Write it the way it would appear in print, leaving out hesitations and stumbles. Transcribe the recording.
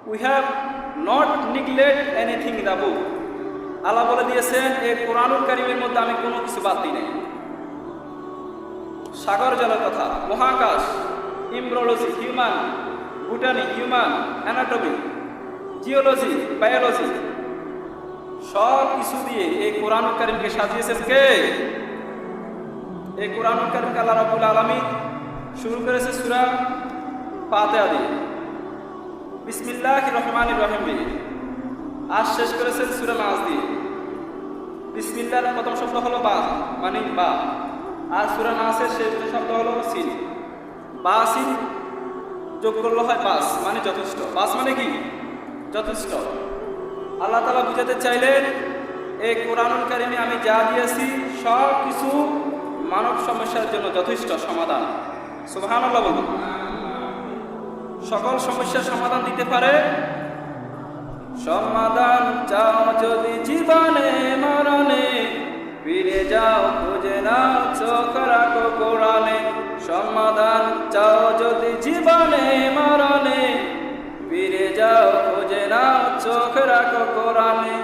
We have not neglect anything in the book. আল্লাহ বলে দিয়েছেন এই কোরআনুল কারীমের মধ্যে আমি কোনো কিছু বাদ দিই নাই। সাগর জলের কথা, মহাকাশ, embryology, human botany, human anatomy, geology, biology, সব কিছু দিয়ে এই কোরআনুল কারীমকে সাজিয়েছেন কে? এই কোরআনুল কারীমকে আল্লাহ রাব্বুল আলামিন শুরু করেছে সূরা ফাতিহা দিয়ে, বিসমিল্লাহির রহমানির রহিম দিয়ে, আর শেষ করেছেন সূরা নাস দিয়ে। বিসমিল্লাহর প্রথম শব্দ হলো বা, মানে বা, আর সূরা নাসের শেষ শব্দ হলো সিন। বা সিন যোগ করলে হয় বাস, মানে যথেষ্ট। বাস মানে কি? যথেষ্ট। আল্লাহ তাআলা বুঝাতে চাইলেন এই কোরআনুল কারীমে আমি যা দিয়েছি সব কিছু মানব সমস্যার জন্য যথেষ্ট সমাধান। সুবহানাল্লাহ বলুন। সকল সমস্যার সমাধান দিতে পারে। সমাধান চাও যদি জীবনে মরণে, ফিরে যাও খুঁজে নাও চোখ রাখো কোরআনে। সমাধান চাও যদি জীবনে মরণে, ফিরে যাও খুঁজে নাও চোখ রাখো কোরআনে।